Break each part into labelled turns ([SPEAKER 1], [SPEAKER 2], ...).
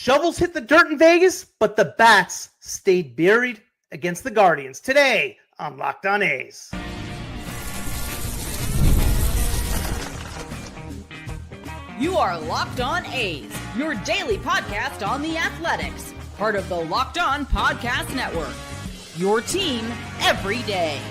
[SPEAKER 1] Shovels hit the dirt in Vegas, but the bats stayed buried against the Guardians. Today on Locked On A's.
[SPEAKER 2] You are Locked On A's, your daily podcast on the Athletics, part of the Locked On Podcast Network. Your team every day.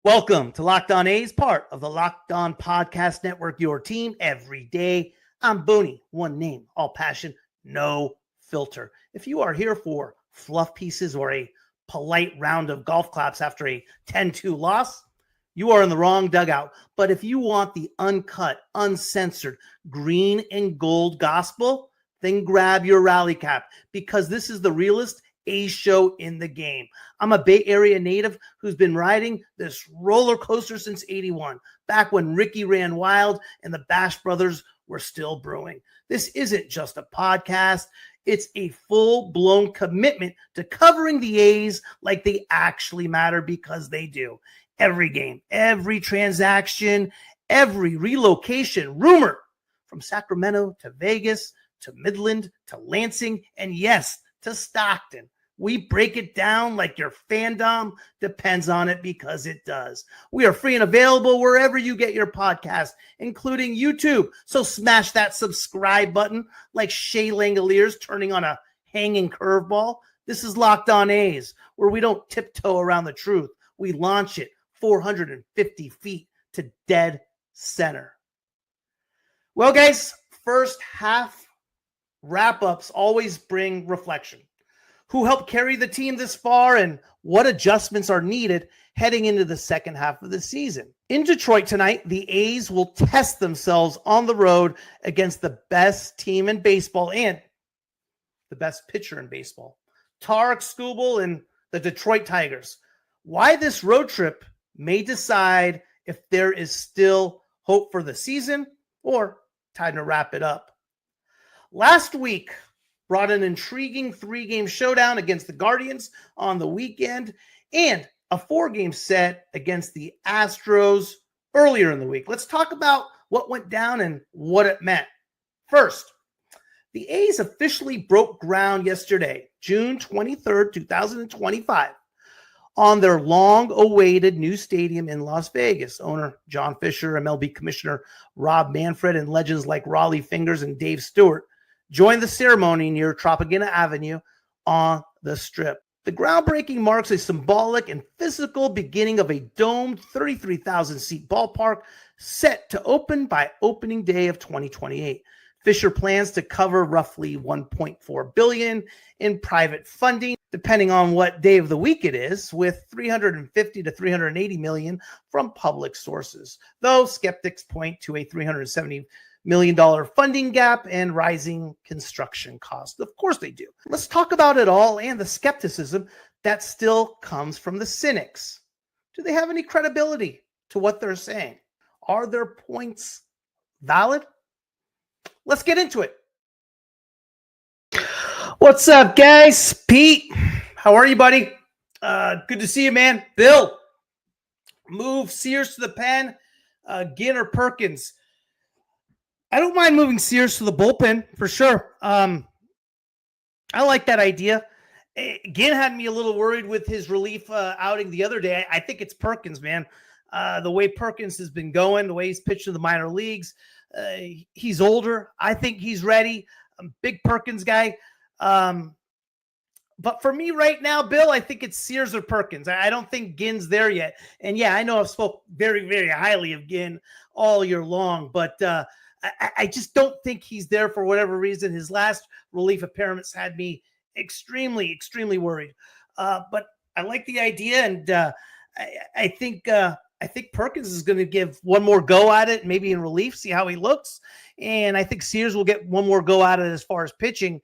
[SPEAKER 1] Welcome to Locked On A's, part of the Locked On Podcast Network, your team every day. I'm Booney, one name, all passion, no filter. If you are here for fluff pieces or a polite round of golf claps after a 10-2 loss, you are in the wrong dugout. But if you want the uncut, uncensored, green and gold gospel, then grab your rally cap, because this is the realest A's show in the game. I'm a Bay Area native who's been riding this roller coaster since '81, back when Ricky ran wild and the Bash Brothers were still brewing. This isn't just a podcast. It's a full-blown commitment to covering the A's like they actually matter, because they do. Every game, every transaction, every relocation, rumor, from Sacramento to Vegas to Midland to Lansing, and yes, to Stockton. We break it down like your fandom depends on it, because it does. We are free and available wherever you get your podcast, including YouTube. So smash that subscribe button like Shea Langoliers turning on a hanging curveball. This is Locked On A's, where we don't tiptoe around the truth. We launch it 450 feet to dead center. Well, guys, first half wrap-ups always bring reflection. Who helped carry the team this far, and what adjustments are needed heading into the second half of the season? In Detroit tonight, the A's will test themselves on the road against the best team in baseball and the best pitcher in baseball, Tarik Skubal and the Detroit Tigers. Why this road trip may decide if there is still hope for the season or time to wrap it up. Last week brought an intriguing 3-game showdown against the Guardians on the weekend and a 4-game set against the Astros earlier in the week. Let's talk about what went down and what it meant. First, the A's officially broke ground yesterday, June 23rd, 2025, on their long-awaited new stadium in Las Vegas. Owner John Fisher, MLB Commissioner Rob Manfred, and legends like Rollie Fingers and Dave Stewart joined the ceremony near Tropicana Avenue on the Strip. The groundbreaking marks a symbolic and physical beginning of a domed 33,000-seat ballpark set to open by opening day of 2028. Fisher plans to cover roughly $1.4 billion in private funding, depending on what day of the week it is, with $350 to $380 million from public sources, though skeptics point to a $370 million funding gap and rising construction costs. Of course they do. Let's talk about it all and the skepticism that still comes from the cynics. Do they have any credibility to what they're saying? Are their points valid? Let's get into it. What's up, guys? Pete, how are you, buddy? Good to see you, man. Bill, move Sears to the pen, Ginn or Perkins. I don't mind moving Sears to the bullpen for sure. I like that idea. Ginn had me a little worried with his relief outing the other day. I think it's Perkins, man. The way Perkins has been going, the way he's pitched in the minor leagues, he's older. I think he's ready. I'm a big Perkins guy. But for me right now, Bill, I think it's Sears or Perkins. I don't think Ginn's there yet. And yeah, I know I've spoke very, very highly of Ginn all year long, but I just don't think he's there for whatever reason. His last relief appearance had me extremely, extremely worried. But I like the idea, and I think Perkins is going to give one more go at it, maybe in relief, see how he looks. And I think Sears will get one more go at it as far as pitching.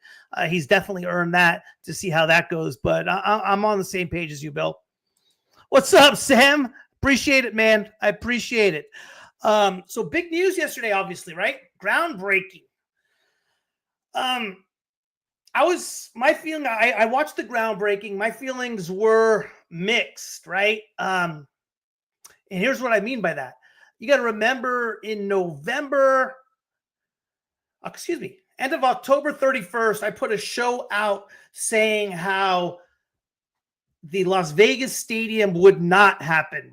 [SPEAKER 1] He's definitely earned that, to see how that goes. But I'm on the same page as you, Bill. What's up, Sam? Appreciate it, man. I appreciate it. So big news yesterday, obviously, right? Groundbreaking. I watched the groundbreaking. My feelings were mixed, right? And here's what I mean by that. You got to remember, in November, end of October 31st, I put a show out saying how the Las Vegas stadium would not happen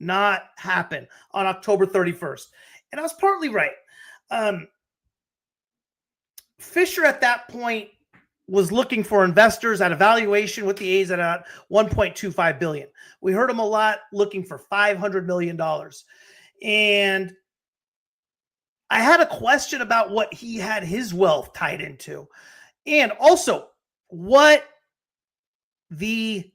[SPEAKER 1] on October 31st. And I was partly right. Fisher at that point was looking for investors at a valuation with the A's at $1.25 billion. We heard him a lot looking for $500 million. And I had a question about what he had his wealth tied into, and also what banks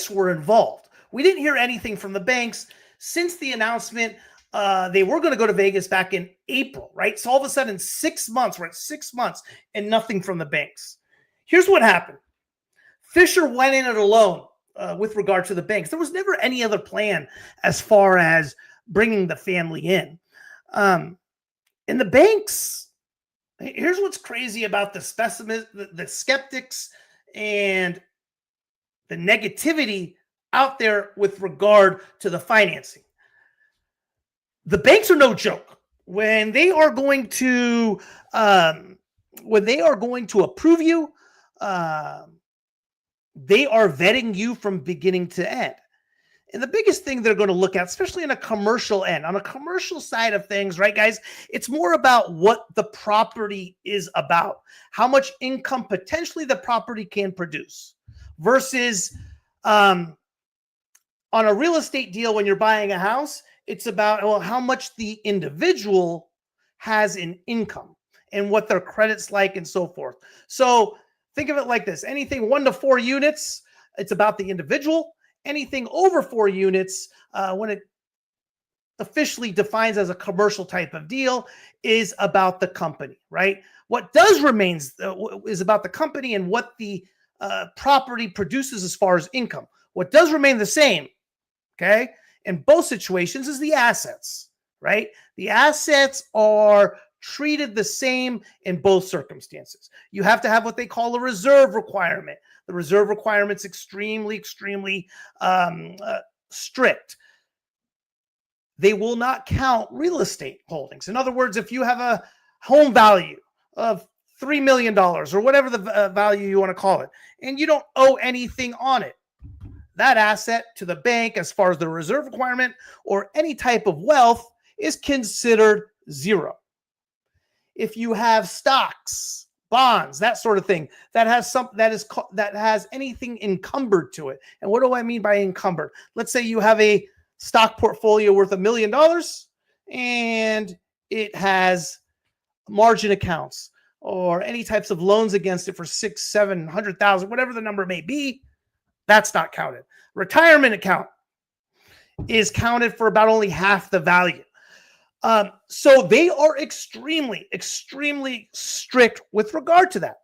[SPEAKER 1] were involved. We didn't hear anything from the banks since the announcement. They were going to go to Vegas back in April, right? So all of a sudden, 6 months, we're at 6 months and nothing from the banks. Here's what happened. Fisher went in it alone with regard to the banks. There was never any other plan as far as bringing the family in. And the banks, here's what's crazy about the skeptics and the negativity out there with regard to the financing. The banks are no joke. When they are going to approve you, they are vetting you from beginning to end. And the biggest thing they're going to look at, especially in a commercial end, on a commercial side of things, right, guys, it's more about what the property is about, how much income potentially the property can produce versus on a real estate deal when you're buying a house, it's about how much the individual has in income and what their credit's like and so forth. So think of it like this. Anything 1 to 4 units, it's about the individual. Anything over 4 units, when it officially defines as a commercial type of deal, is about the company, right? What does remains is about the company and what the property produces as far as income. What does remain the same, okay, in both situations is the assets, right? The assets are treated the same in both circumstances. You have to have what they call a reserve requirement. The reserve requirement's extremely strict. They will not count real estate holdings. In other words, if you have a home value of $3 million or whatever the value you want to call it, and you don't owe anything on it, that asset to the bank, as far as the reserve requirement or any type of wealth, is considered zero. If you have stocks, bonds, that sort of thing, that has anything encumbered to it. And what do I mean by encumbered? Let's say you have a stock portfolio worth $1 million and it has margin accounts or any types of loans against it for 600,000, 700,000, whatever the number may be. That's not counted. Retirement account is counted for about only half the value. So they are extremely strict with regard to that.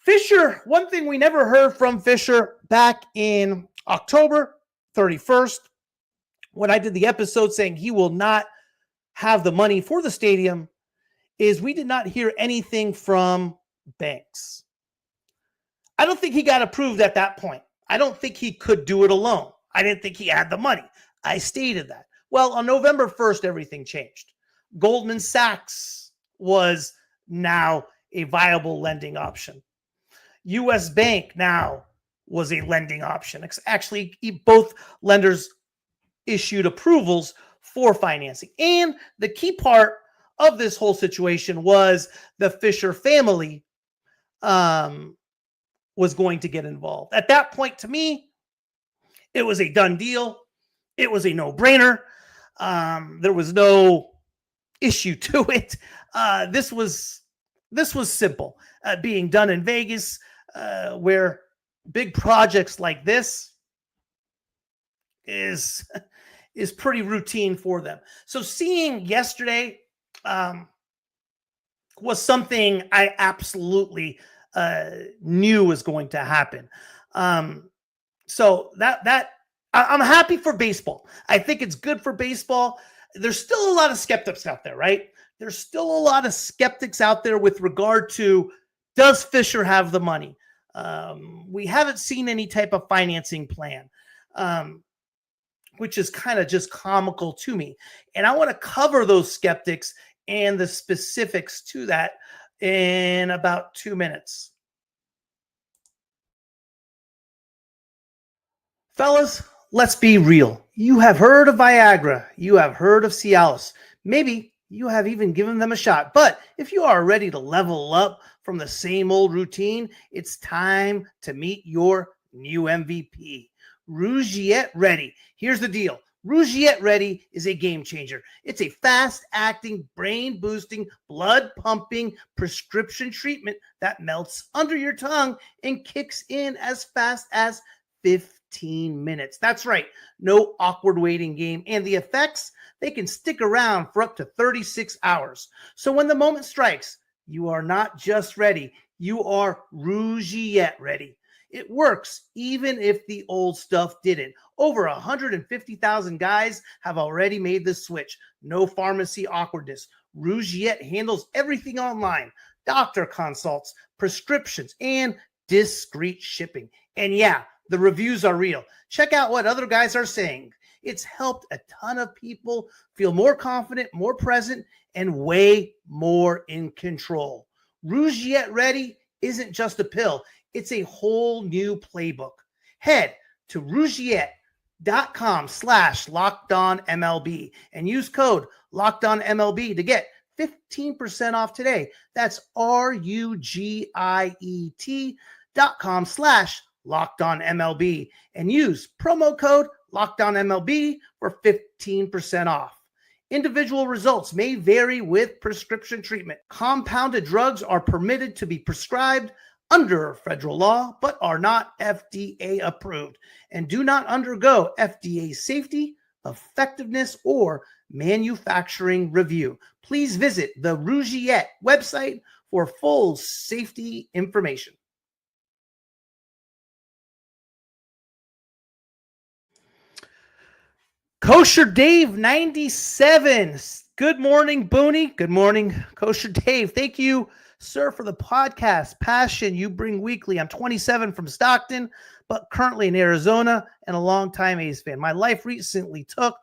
[SPEAKER 1] Fisher, one thing we never heard from Fisher back in October 31st, when I did the episode saying he will not have the money for the stadium, is we did not hear anything from banks. I don't think he got approved at that point. I don't think he could do it alone. I didn't think he had the money. I stated that. Well, on November 1st, everything changed. Goldman Sachs was now a viable lending option. U.S. Bank now was a lending option. Actually, both lenders issued approvals for financing. And the key part of this whole situation was the Fisher family was going to get involved. At that point, to me, it was a done deal. It was a no-brainer. There was no issue to it. This was simple. Being done in Vegas, where big projects like this is pretty routine for them. So seeing yesterday was something I absolutely knew was going to happen. So that I'm happy for baseball. I think it's good for baseball. There's still a lot of skeptics out there, right? There's still a lot of skeptics out there with regard to, does Fisher have the money? We haven't seen any type of financing plan, which is kind of just comical to me. And I want to cover those skeptics and the specifics to that in about 2 minutes. Fellas, let's be real. You have heard of Viagra. You have heard of Cialis. Maybe you have even given them a shot. But if you are ready to level up from the same old routine, it's time to meet your new MVP. Rougiette Ready. Here's the deal. Rougiette Ready is a game changer. It's a fast-acting, brain-boosting, blood-pumping prescription treatment that melts under your tongue and kicks in as fast as 15 minutes. That's right. No awkward waiting game. And the effects, they can stick around for up to 36 hours. So when the moment strikes, you are not just ready. You are Rougiette ready. It works even if the old stuff didn't. Over 150,000 guys have already made the switch. No pharmacy awkwardness. Rougiette handles everything online. Doctor consults, prescriptions, and discreet shipping. And yeah, the reviews are real. Check out what other guys are saying. It's helped a ton of people feel more confident, more present, and way more in control. Rougiette Ready isn't just a pill. It's a whole new playbook. Head to rougiette.com/LockedOnMLB and use code LockedOnMLB to get 15% off today. That's RUGIET.com/LockedOnMLB and use promo code LockedOnMLB for 15% off. Individual results may vary with prescription treatment. Compounded drugs are permitted to be prescribed under federal law, but are not FDA approved and do not undergo FDA safety, effectiveness, or manufacturing review. Please visit the Rougiette website for full safety information. Kosher Dave 97. Good morning, Booney. Good morning, Kosher Dave. Thank you, sir, for the podcast passion you bring weekly. I'm 27 from Stockton, but currently in Arizona and a longtime A's fan. My life recently took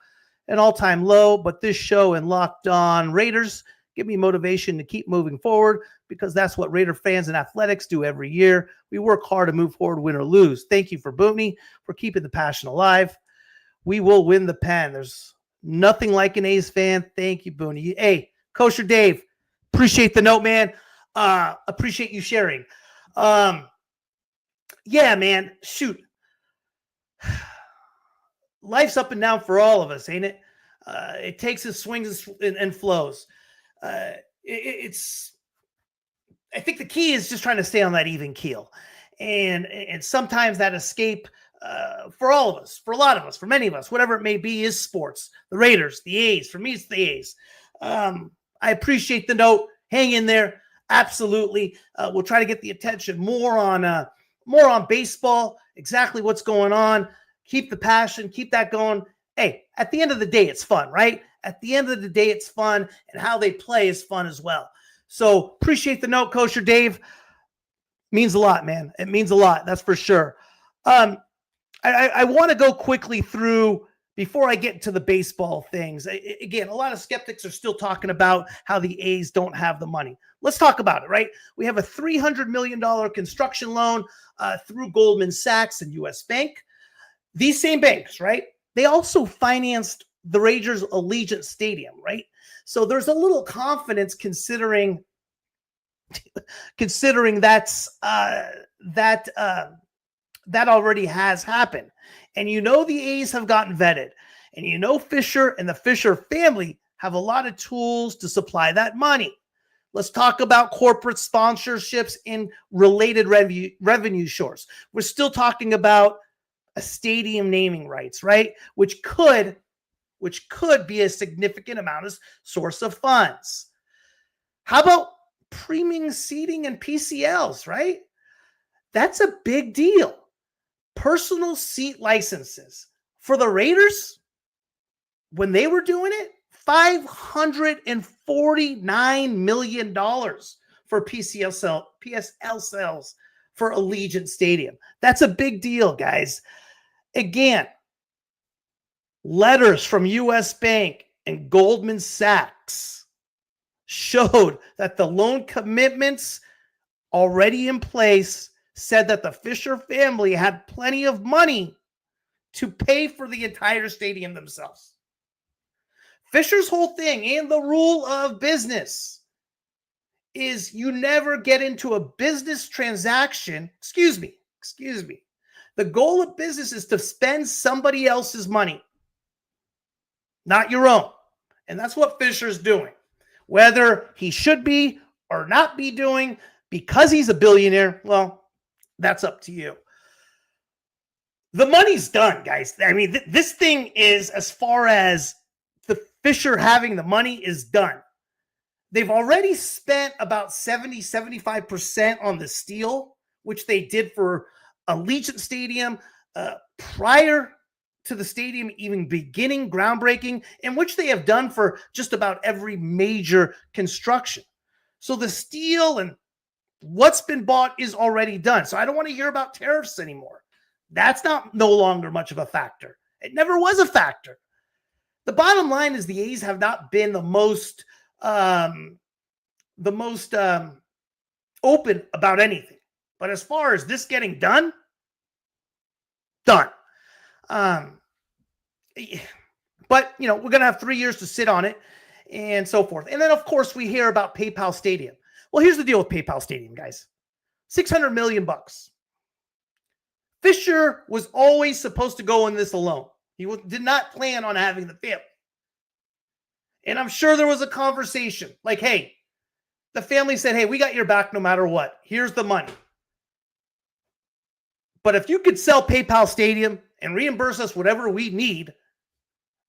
[SPEAKER 1] an all-time low, but this show and Locked On Raiders give me motivation to keep moving forward because that's what Raider fans and athletics do every year. We work hard to move forward, win or lose. Thank you for Booney for keeping the passion alive. We will win the pen. There's nothing like an A's fan. Thank you, Booney. Hey, Kosher Dave, appreciate the note, man. Appreciate you sharing. Yeah, man, shoot. Life's up and down for all of us, ain't it? It takes its swings and flows. I think the key is just trying to stay on that even keel. And sometimes that escape for all of us, for a lot of us, for many of us, whatever it may be, is sports. The Raiders, the A's. For me, it's the A's. I appreciate the note. Hang in there. Absolutely. We'll try to get the attention more on baseball, exactly what's going on. Keep the passion, keep that going. Hey, at the end of the day, it's fun, right? At the end of the day, it's fun, and how they play is fun as well. So appreciate the note, Kosher Dave. Means a lot, man. It means a lot, that's for sure. I want to go quickly through, before I get to the baseball things. Again, a lot of skeptics are still talking about how the A's don't have the money. Let's talk about it, right? We have a $300 million construction loan through Goldman Sachs and U.S. Bank. These same banks, right? They also financed the Rangers Allegiant Stadium, right? So there's a little confidence considering that's that already has happened. And you know the A's have gotten vetted. And you know Fisher and the Fisher family have a lot of tools to supply that money. Let's talk about corporate sponsorships and related revenue source. We're still talking about a stadium naming rights, right? Which could be a significant amount of source of funds. How about premium seating and PCLs, right? That's a big deal. Personal seat licenses for the Raiders, when they were doing it, $549 million for PSL sales for Allegiant Stadium. That's a big deal, guys. Again, letters from U.S. Bank and Goldman Sachs showed that the loan commitments already in place said that the Fisher family had plenty of money to pay for the entire stadium themselves. Fisher's whole thing and the rule of business is you never get into a business transaction. Excuse me. The goal of business is to spend somebody else's money, not your own. And that's what Fisher's doing. Whether he should be or not be doing because he's a billionaire, well, that's up to you. The money's done, guys. I mean, this thing is, as far as the Fisher having the money, is done. They've already spent about 75% on the steel, which they did for Allegiant Stadium prior to the stadium even beginning groundbreaking, in which they have done for just about every major construction. So the steel and what's been bought is already done. So I don't want to hear about tariffs anymore. That's no longer much of a factor. It never was a factor. The bottom line is the A's have not been the most open about anything. But as far as this getting done. But, you know, we're going to have 3 years to sit on it and so forth. And then, of course, we hear about PayPal Stadium. Well, here's the deal with PayPal Stadium, guys. $600 million. Fisher was always supposed to go in this alone. He did not plan on having the family. And I'm sure there was a conversation like, hey, the family said, hey, we got your back no matter what. Here's the money. But if you could sell PayPal Stadium and reimburse us whatever we need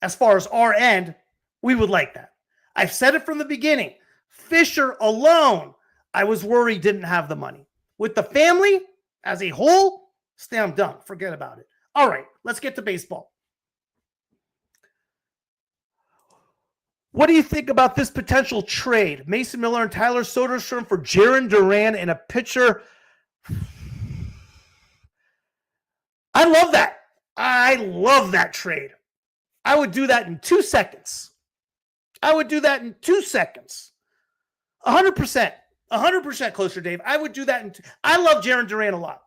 [SPEAKER 1] as far as our end, we would like that. I've said it from the beginning. Fisher alone, I was worried didn't have the money. With the family as a whole, I'm done. Forget about it. All right, let's get to baseball. What do you think about this potential trade? Mason Miller and Tyler Soderstrom for Jarren Duran and a pitcher. I love that. I love that trade. I would do that in 2 seconds. 100%. 100% closer, Dave. I would do that. I love Jarren Duran a lot.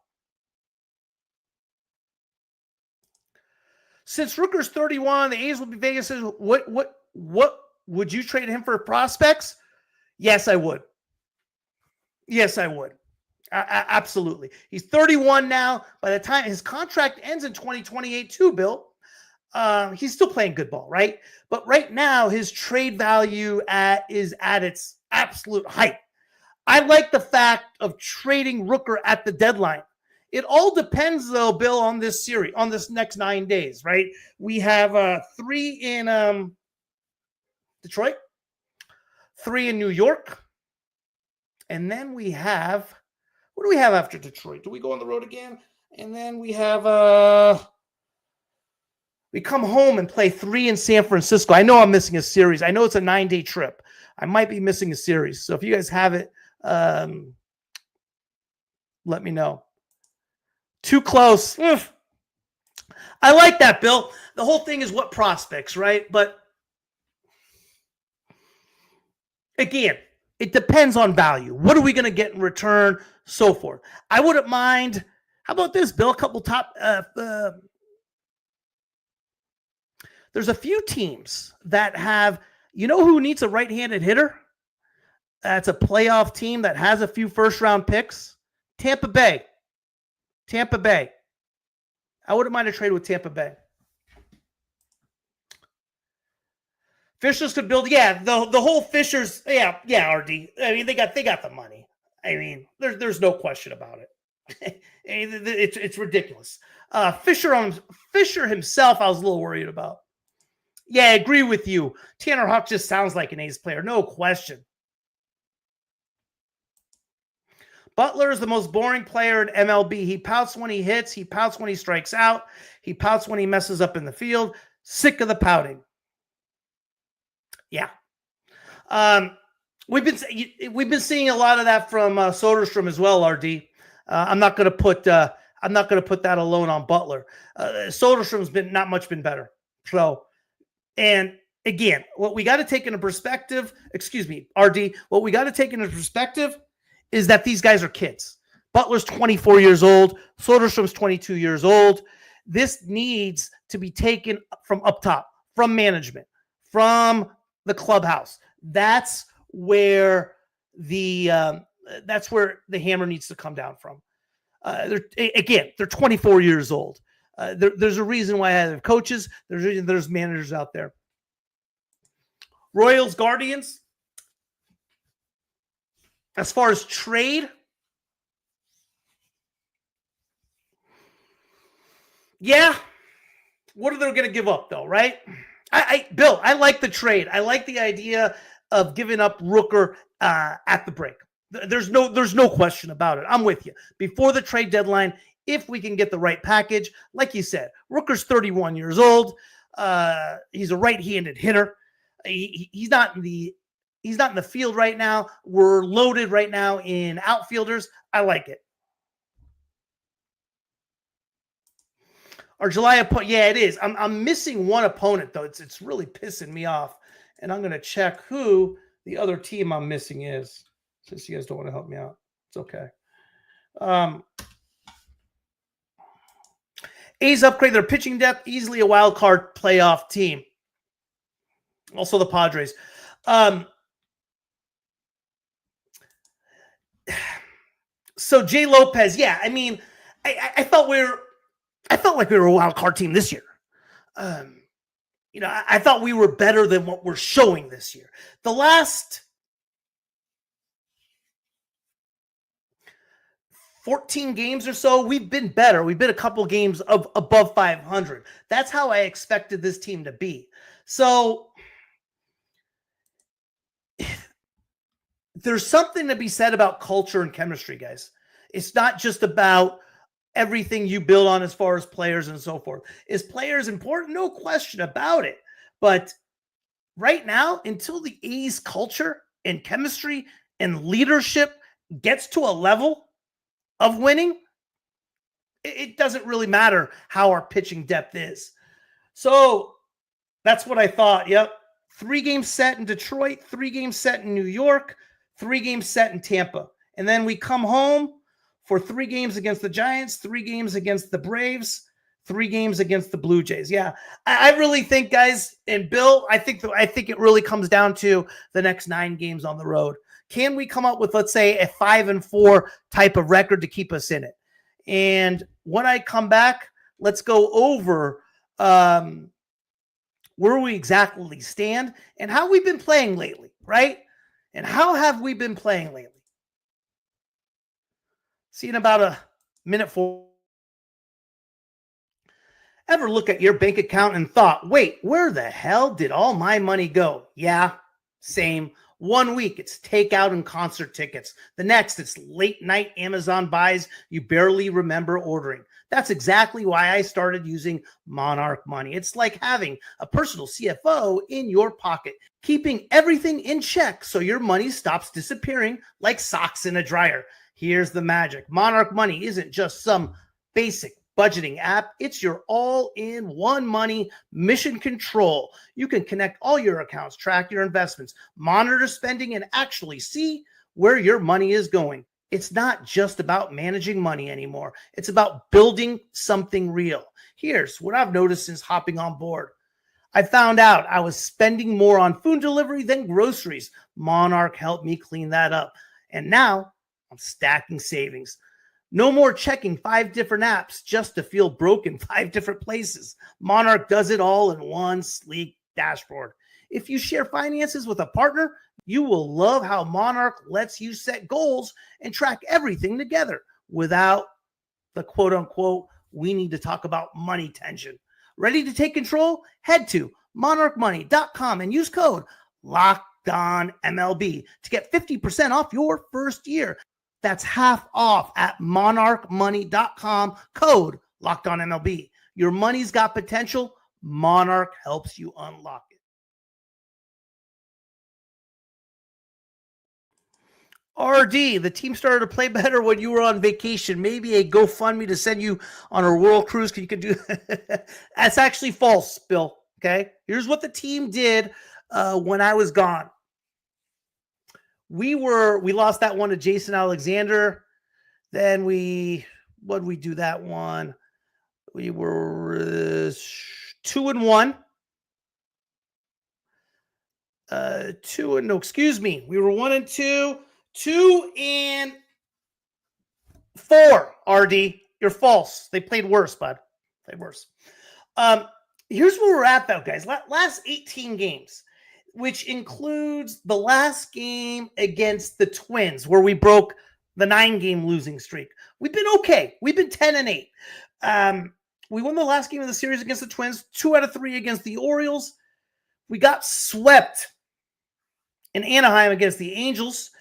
[SPEAKER 1] Since Rooker's 31, the A's will be Vegas. What would you trade him for prospects? Yes, I would. Absolutely. He's 31 now. By the time his contract ends in 2028 too, Bill, he's still playing good ball, right? But right now, his trade value is at its absolute height. I like the fact of trading Rooker at the deadline. It all depends, though, Bill, on this series, on this next 9 days, right? We have 3 in Detroit, 3 in New York, and then we have, what do we have after Detroit? Do we go on the road again? And then we have, we come home and play 3 in San Francisco. I know I'm missing a series. I know it's a 9-day trip. I might be missing a series. So if you guys have it, let me know. Too close. I like that, Bill. The whole thing is what prospects, right? But again, it depends on value. What are we going to get in return? So forth. I wouldn't mind. How about this, Bill? A couple top. There's a few teams that have, you know who needs a right-handed hitter? That's a playoff team that has a few first-round picks. Tampa Bay. I wouldn't mind a trade with Tampa Bay. Fishers could build, the whole Fishers, RD. I mean, they got the money. I mean, there's no question about it. It's ridiculous. Fisher himself, I was a little worried about. Yeah, I agree with you. Tanner Houck just sounds like an A's player, no question. Butler is the most boring player in MLB. He pouts when he hits. He pouts when he strikes out. He pouts when he messes up in the field. Sick of the pouting. Yeah. We've been seeing a lot of that from Soderstrom as well, RD. I'm not going to put that alone on Butler. Soderstrom's been not much been better. So, and again, what we got to take into perspective, RD, what we got to take into perspective is that these guys are kids. Butler's 24 years old. Soderstrom's 22 years old. This needs to be taken from up top, from management, from the clubhouse. That's where the hammer needs to come down from. They're 24 years old. There's a reason why I have coaches. There's managers out there. Royals, Guardians. As far as trade, yeah. What are they going to give up, though, right? Bill, I like the trade. I like the idea of giving up Rooker at the break. There's no question about it. I'm with you. Before the trade deadline, if we can get the right package, like you said, Rooker's 31 years old. He's a right-handed hitter. He's not in the field right now. We're loaded right now in outfielders. I like it. Our July opponent, yeah, it is. I'm missing one opponent though. It's really pissing me off, and I'm gonna check who the other team I'm missing is. Since you guys don't want to help me out, it's okay. A's upgrade their pitching depth, easily a wild card playoff team. Also the Padres. So Jay Lopez, yeah, I mean, I felt like we were a wild card team this year. I thought we were better than what we're showing this year. The last 14 games or so, we've been better. We've been a couple games of above 500. That's how I expected this team to be. So there's something to be said about culture and chemistry, guys. It's not just about everything you build on as far as players and so forth. Is players important? No question about it. But right now, until the A's culture and chemistry and leadership gets to a level of winning, it doesn't really matter how our pitching depth is. So that's what I thought. Yep. 3 games set in Detroit, 3 games set in New York, 3 games set in Tampa. And then we come home for 3 games against the Giants, 3 games against the Braves, 3 games against the Blue Jays. Yeah, I really think, guys, and Bill, I think it really comes down to the next 9 games on the road. Can we come up with, let's say, a 5-4 type of record to keep us in it? And when I come back, let's go over where we exactly stand and how we've been playing lately, right? And how have we been playing lately? See in about a minute 4. Ever look at your bank account and thought, wait, where the hell did all my money go? Yeah, same. One week, it's takeout and concert tickets. The next, it's late night Amazon buys you barely remember ordering. That's exactly why I started using Monarch Money. It's like having a personal CFO in your pocket, keeping everything in check so your money stops disappearing like socks in a dryer. Here's the magic. Monarch Money isn't just some basic budgeting app. It's your all-in-one money mission control. You can connect all your accounts, track your investments, monitor spending, and actually see where your money is going. It's not just about managing money anymore. It's about building something real. Here's what I've noticed since hopping on board. I found out I was spending more on food delivery than groceries. Monarch helped me clean that up. And now I'm stacking savings. No more checking 5 different apps just to feel broke in 5 different places. Monarch does it all in one sleek dashboard. If you share finances with a partner, you will love how Monarch lets you set goals and track everything together without the quote-unquote, we need to talk about money tension. Ready to take control? Head to monarchmoney.com and use code LOCKEDONMLB to get 50% off your first year. That's half off at monarchmoney.com, code LOCKEDONMLB. Your money's got potential. Monarch helps you unlock it. RD, the team started to play better when you were on vacation. Maybe a GoFundMe to send you on a world cruise. You could do That's actually false, Bill. Okay. Here's what the team did when I was gone. We lost that one to Jason Alexander. Then what did we do that one? We were 2-1. We were 1-2, 2-4. RD, you're false. They played worse, bud. Played worse. Here's where we're at, though, guys. Last 18 games, which includes the last game against the Twins, where we broke the 9-game losing streak. We've been okay. We've been 10-8. We won the last game of the series against the Twins, 2 out of 3 against the Orioles. We got swept in Anaheim against the Angels,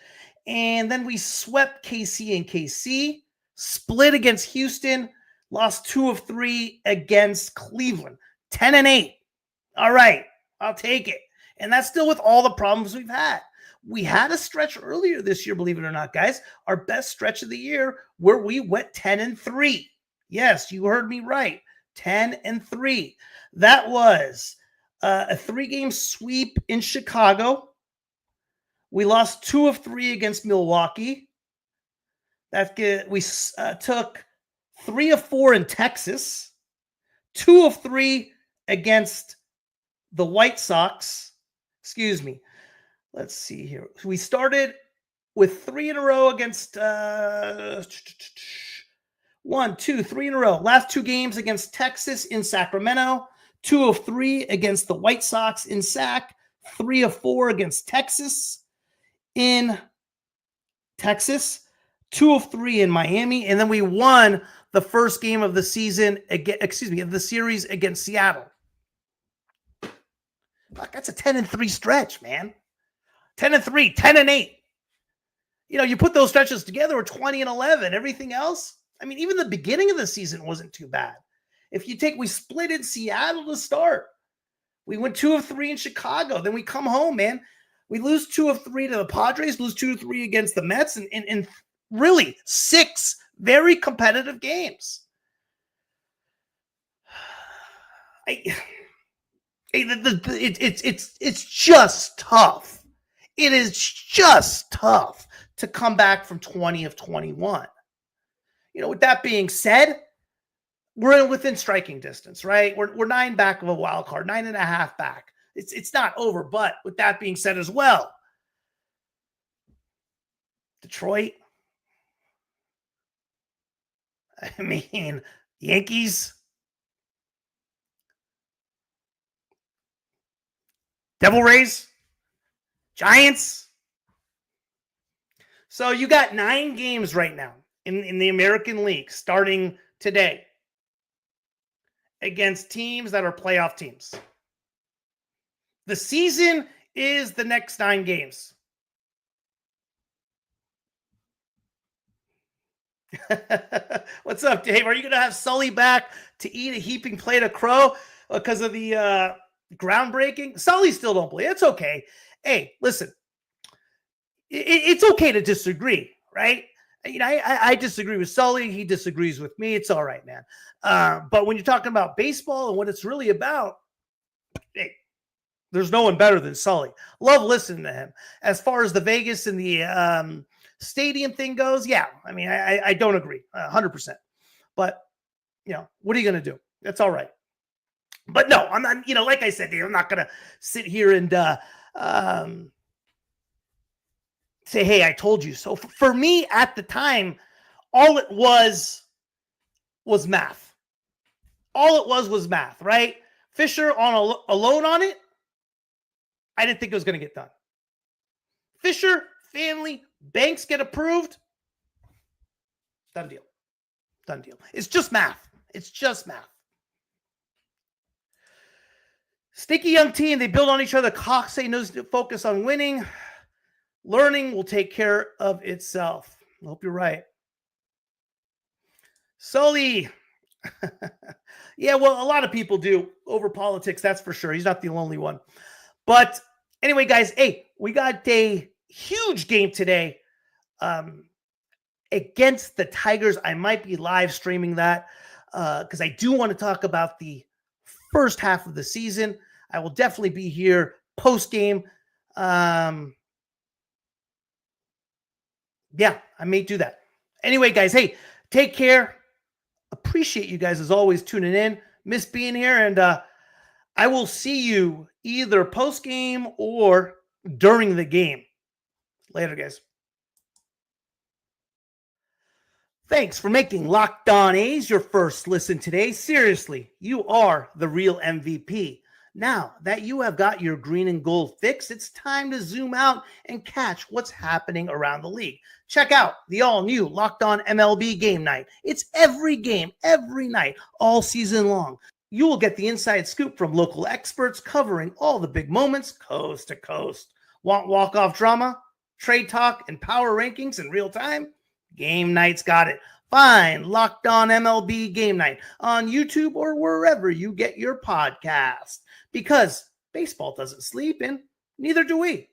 [SPEAKER 1] and then we swept KC and KC, split against Houston, lost 2 of 3 against Cleveland, 10-8. All right, I'll take it. And that's still with all the problems we've had. We had a stretch earlier this year, believe it or not, guys, our best stretch of the year, where we went 10-3. Yes, you heard me right, 10-3. That was a 3-game sweep in Chicago. We lost 2 of 3 against Milwaukee. We took 3 of 4 in Texas, 2 of 3 against the White Sox. Excuse me. Let's see here. We started with 3 in a row against 1, 2, 3 in a row. Last 2 games against Texas in Sacramento, 2 of 3 against the White Sox in Sac, 3 of 4 against Texas in Texas, 2 of 3 in Miami, and then we won the first game of the season of the series against Seattle. Fuck, that's a 10-3 stretch, man. 10-3, 10-8. You put those stretches together, we're 20-11. Everything else, I mean, even the beginning of the season wasn't too bad. We split in Seattle to start. We went 2 of 3 in Chicago. Then we come home, man. We lose 2 of 3 to the Padres, lose 2 of 3 against the Mets, and really 6 very competitive games. It's just tough. It is just tough to come back from 20 of 21. With that being said, we're within striking distance, right? We're 9 back of a wild card, 9.5 back. It's not over, but with that being said as well, Detroit, I mean, Yankees, Devil Rays, Giants. So you got 9 games right now in the American League starting today against teams that are playoff teams. The season is the next 9 games. What's up, Dave? Are you going to have Sully back to eat a heaping plate of crow because of the groundbreaking? Sully still don't believe. It's okay. Hey, listen. It's okay to disagree, right? I disagree with Sully. He disagrees with me. It's all right, man. But when you're talking about baseball and what it's really about, hey, there's no one better than Sully. Love listening to him. As far as the Vegas and the stadium thing goes, yeah. I mean, I don't agree 100%. But, what are you going to do? That's all right. But no, I'm not, like I said, I'm not going to sit here and say, hey, I told you so. For me at the time, all it was math. All it was math, right? Fisher alone on it, I didn't think it was going to get done. Fisher, family, banks get approved. Done deal. Done deal. It's just math. It's just math. Sticky young team. They build on each other. Coxey knows to focus on winning. Learning will take care of itself. I hope you're right. Sully. Yeah, well, a lot of people do over politics. That's for sure. He's not the only one. But anyway, guys, hey, we got a huge game today against the Tigers. I might be live streaming that because I do want to talk about the first half of the season. I will definitely be here post-game. Yeah, I may do that. Anyway, guys, hey, take care. Appreciate you guys as always tuning in. Miss being here, and I will see you either post-game or during the game. Later, guys. Thanks for making Locked On A's your first listen today. Seriously, you are the real MVP. Now that you have got your green and gold fix, it's time to zoom out and catch what's happening around the league. Check out the all-new Locked On MLB Game Night. It's every game, every night, all season long. You will get the inside scoop from local experts covering all the big moments coast to coast. Want walk-off drama, trade talk, and power rankings in real time? Game Night's got it. Find Locked On MLB Game Night on YouTube or wherever you get your podcast. Because baseball doesn't sleep, and neither do we.